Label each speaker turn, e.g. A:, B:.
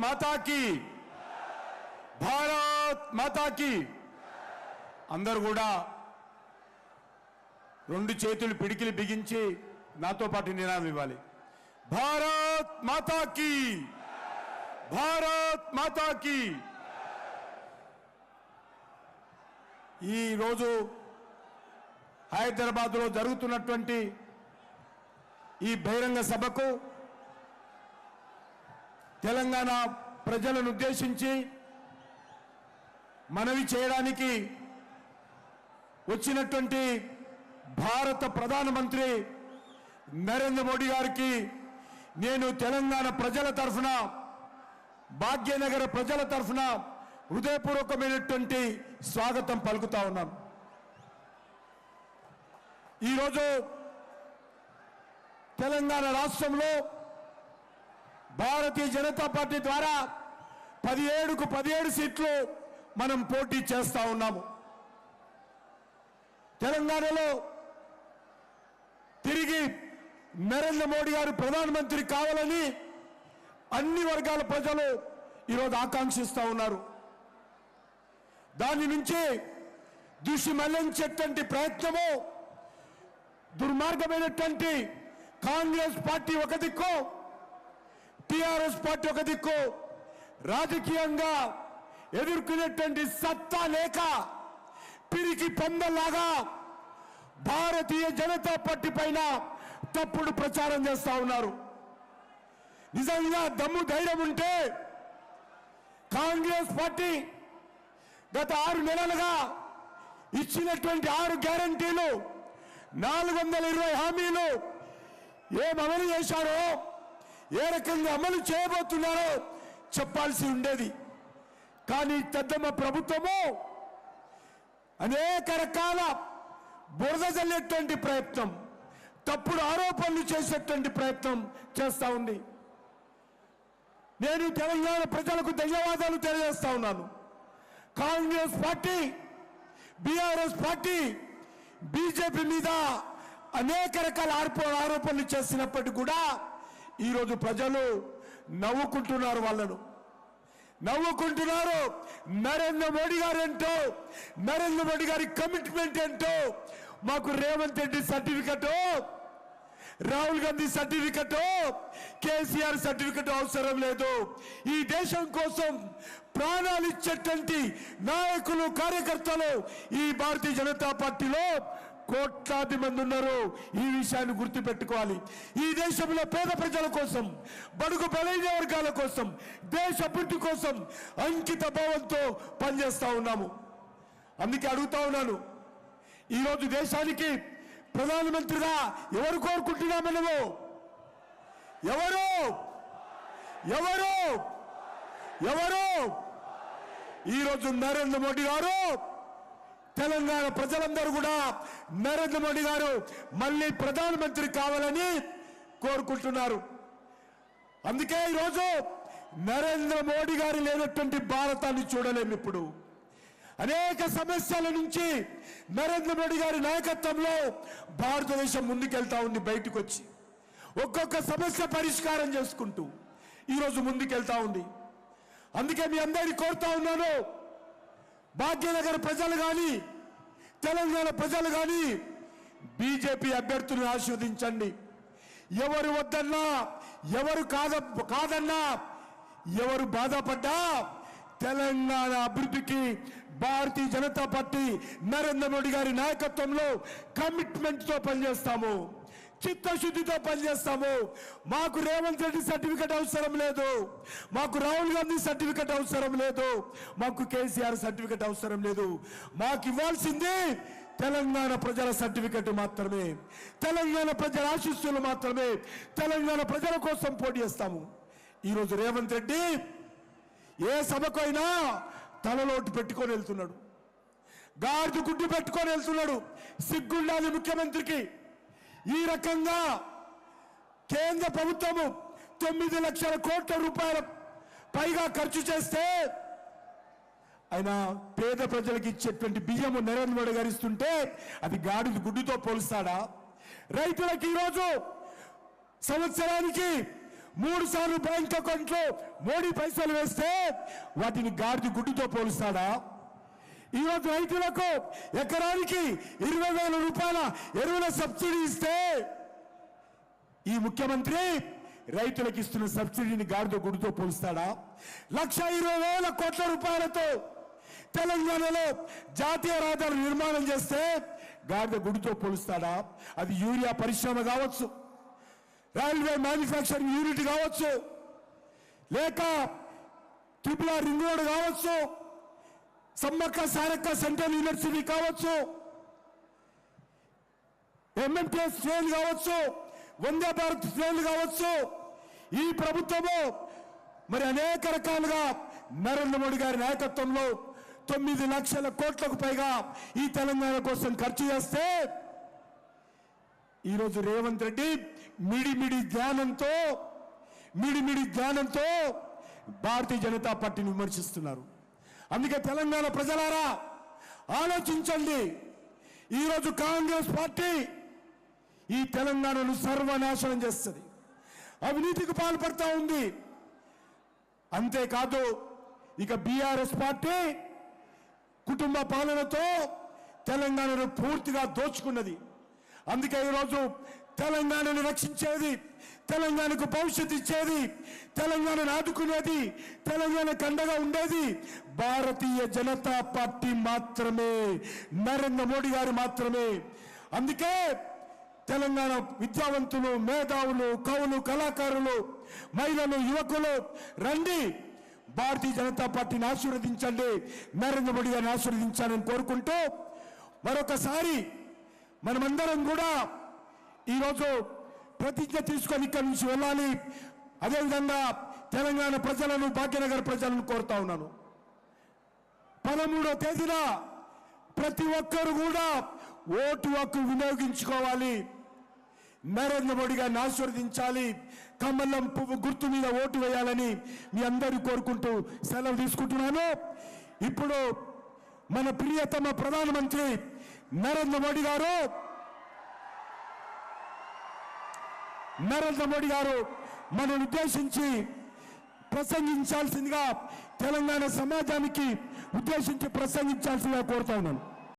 A: మాతా key, Bharat మాతా key. అందరూ కూడా రెండు చేతులు పిడికిలి బిగించి నాతో పాటు నినాదం ఇవ్వాలి. భారత్ మాతా కీ, భారత్ మాతా కీ. ఈ రోజు హైదరాబాద్లో జరుగుతున్నటువంటి ఈ బహిరంగ సభకు తెలంగాణ ప్రజలను ఉద్దేశించి మనవి చేయడానికి వచ్చినటువంటి భారత ప్రధానమంత్రి నరేంద్ర మోడీ గారికి నేను తెలంగాణ ప్రజల తరఫున, భాగ్యనగర ప్రజల తరఫున హృదయపూర్వకమైనటువంటి స్వాగతం పలుకుతా ఉన్నాను. ఈరోజు తెలంగాణ రాష్ట్రంలో భారతీయ జనతా పార్టీ ద్వారా 17కు 17 సీట్లు మనం పోటీ చేస్తా ఉన్నాము. తెలంగాణలో తిరిగి నరేంద్ర మోడీ గారు ప్రధానమంత్రి కావాలని అన్ని వర్గాల ప్రజలు ఈరోజు ఆకాంక్షిస్తూ ఉన్నారు. దాని నుంచి దృష్టి మళ్లించేటువంటి ప్రయత్నము దుర్మార్గమైనటువంటి కాంగ్రెస్ పార్టీ ఒక దిక్కు, టిఆర్ఎస్ పార్టీ ఒక దిక్కు రాజకీయంగా ఎదుర్కొనేటువంటి సత్తా లేక పిరికి పందల్లాగా భారతీయ జనతా పార్టీ పైన తప్పుడు ప్రచారం చేస్తా ఉన్నారు. నిజంగా దమ్ము ధైర్యం ఉంటే కాంగ్రెస్ పార్టీ గత 6 నెలలుగా ఇచ్చినటువంటి 6 గ్యారంటీలు, 420 హామీలు ఏం అమలు చేశారో, ఏ రకంగా అమలు చేయబోతున్నారో చెప్పాల్సి ఉండేది. కానీ పెద్దమ్మ ప్రభుత్వము అనేక రకాల బురద జల్లేటువంటి ప్రయత్నం, తప్పుడు ఆరోపణలు చేసేటువంటి ప్రయత్నం చేస్తూ ఉంది. నేను తెలంగాణ ప్రజలకు ధన్యవాదాలు తెలియజేస్తా ఉన్నాను. Congress party, BRS party BJP మీద అనేక రకాల ఆరోపణలు చేసినప్పటికీ కూడా ఈరోజు ప్రజలు నవ్వుకుంటున్నారు, వాళ్ళను నవ్వుకుంటున్నారు. నరేంద్ర మోడీ గారు ఏంటో, నరేంద్ర మోడీ గారి కమిట్మెంట్ ఏంటో, మాకు Revanth Reddy certificate, Rahul Gandhi certificate, KCR certificate అవసరం లేదు. ఈ దేశం కోసం ప్రాణాలు ఇచ్చేటువంటి నాయకులు, కార్యకర్తలు ఈ భారతీయ జనతా పార్టీలో కోట్లాది మంది ఉన్నారు. ఈ విషయాన్ని గుర్తుపెట్టుకోవాలి. ఈ దేశంలో పేద ప్రజల కోసం, బడుగు బలైన వర్గాల కోసం, దేశ అభివృద్ధి కోసం అంకిత భావంతో పనిచేస్తా ఉన్నాము. అందుకే అడుగుతా ఉన్నాను, ఈరోజు దేశానికి ప్రధానమంత్రిగా ఎవరు కోరుకుంటున్నాం మనము? ఎవరు ఎవరు ఎవరు ఈరోజు నరేంద్ర మోడీ గారు. తెలంగాణ ప్రజలందరూ కూడా నరేంద్ర మోడీ గారు మళ్ళీ ప్రధానమంత్రి కావాలని కోరుకుంటున్నారు. అందుకే ఈరోజు నరేంద్ర మోడీ గారు లేనటువంటి భారతాన్ని చూడలేము. ఇప్పుడు అనేక సమస్యల నుంచి నరేంద్ర మోడీ గారి నాయకత్వంలో భారతదేశం ముందుకెళ్తా ఉంది. బయటకు వచ్చి ఒక్కొక్క సమస్య పరిష్కారం చేసుకుంటూ ఈరోజు ముందుకెళ్తా ఉంది. అందుకే మీ అందరినీ కోరుతా ఉన్నాను, భాగ్యనగర్ ప్రజలు కానీ, తెలంగాణ ప్రజలు కానీ బీజేపీ అభ్యర్థులను ఆశీర్వదించండి. ఎవరు వద్దన్నా, ఎవరు కాదన్నా, ఎవరు బాధపడ్డా తెలంగాణ అభివృద్ధికి భారతీయ జనతా పార్టీ నరేంద్ర మోడీ గారి నాయకత్వంలో కమిట్మెంట్తో పనిచేస్తాము, చిత్తశుద్ధితో పనిచేస్తాము. మాకు రేవంత్ రెడ్డి సర్టిఫికెట్ అవసరం లేదు, మాకు రాహుల్ గాంధీ సర్టిఫికెట్ అవసరం లేదు, మాకు కేసీఆర్ సర్టిఫికెట్ అవసరం లేదు. మాకు ఇవ్వాల్సింది తెలంగాణ ప్రజల సర్టిఫికెట్ మాత్రమే, తెలంగాణ ప్రజల ఆశీస్సులు మాత్రమే. తెలంగాణ ప్రజల కోసం పోటీ చేస్తాము. ఈరోజు రేవంత్ రెడ్డి ఏ సభకైనా తలలోటు పెట్టుకొని వెళ్తున్నాడు, గాడిద గుడ్డు పెట్టుకొని వెళ్తున్నాడు. సిగ్గుండాలి ముఖ్యమంత్రికి. ఈ రకంగా కేంద్ర ప్రభుత్వము 9 లక్షల కోట్ల రూపాయల పైగా ఖర్చు చేస్తే ఆయన పేద ప్రజలకు ఇచ్చేటువంటి బియ్యము నరేంద్ర మోడీ గారు ఇస్తుంటే అది గాడిద గుడ్డుతో పోలుస్తాడా? రైతులకు ఈరోజు సంవత్సరానికి 3 సార్లు బ్యాంక్ అకౌంట్లో మోడీ పైసలు వేస్తే వాటిని గాడిద గుడ్డుతో పోలుస్తాడా? ఈరోజు రైతులకు ఎకరానికి 20,000 రూపాయల ఎరువుల సబ్సిడీ ఇస్తే ఈ ముఖ్యమంత్రి రైతులకు ఇస్తున్న సబ్సిడీని గాడిద గుడ్డుతో పోలుస్తాడా? 1,20,000 కోట్ల రూపాయలతో తెలంగాణలో జాతీయ రహదారులు నిర్మాణం చేస్తే గాడిద గుడితో పోలుస్తాడా? అది యూరియా పరిశ్రమ కావచ్చు, రైల్వే మ్యానుఫ్యాక్చరింగ్ యూనిట్ కావచ్చు, లేక RRR రింగ్ రోడ్ కావచ్చు, సమ్మక్క సారక్క సెంట్రల్ యూనివర్సిటీ కావచ్చు, MMTS ట్రైన్ కావచ్చు, వందే భారత్ ట్రైన్ కావచ్చు. ఈ ప్రభుత్వము మరి అనేక రకాలుగా నరేంద్ర మోడీ గారి నాయకత్వంలో 9 లక్షల కోట్లకు పైగా ఈ తెలంగాణ కోసం ఖర్చు చేస్తే ఈరోజు రేవంత్ రెడ్డి మిడిమిడి జ్ఞానంతో భారతీయ జనతా పార్టీని విమర్శిస్తున్నారు. అందుకే తెలంగాణ ప్రజలారా ఆలోచించండి. ఈరోజు కాంగ్రెస్ పార్టీ ఈ తెలంగాణను సర్వనాశనం చేస్తుంది, అవినీతికి పాల్పడతా ఉంది. అంతేకాదు ఇక బీఆర్ఎస్ పార్టీ కుటుంబ పాలనతో తెలంగాణను పూర్తిగా దోచుకున్నది. అందుకే ఈరోజు తెలంగాణను రక్షించేది, తెలంగాణకు భవిష్యత్తు ఇచ్చేది, తెలంగాణను ఆదుకునేది, తెలంగాణకు అండగా ఉండేది భారతీయ జనతా పార్టీ మాత్రమే, నరేంద్ర మోడీ గారు మాత్రమే. అందుకే తెలంగాణ విద్యావంతులు, మేధావులు, కవులు, కళాకారులు, మహిళలు, యువకులు రండి, భారతీయ జనతా పార్టీని ఆశీర్వదించండి, నరేంద్ర మోడీ గారిని ఆశీర్వదించాలని కోరుకుంటూ మరొకసారి మనమందరం కూడా ఈరోజు ప్రతిజ్ఞ తీసుకొని ఇక్కడి నుంచి వెళ్ళాలి. అదేవిధంగా తెలంగాణ ప్రజలను, భాగ్యనగర్ ప్రజలను కోరుతా ఉన్నాను. 13వ తేదీన ప్రతి ఒక్కరు కూడా ఓటు హక్కు వినియోగించుకోవాలి, నరేంద్ర మోడీ గారిని ఆశీర్వదించాలి, కమలం పువ్వు గుర్తు మీద ఓటు వేయాలని మీ అందరూ కోరుకుంటూ సెలవు తీసుకుంటున్నాను. ఇప్పుడు మన ప్రియతమ ప్రధానమంత్రి నరేంద్ర మోడీ గారు మనల్ని ఉద్దేశించి ప్రసంగించాల్సిందిగా, తెలంగాణ సమాజానికి ఉద్దేశించి ప్రసంగించాల్సిందిగా కోరుతా ఉన్నాను.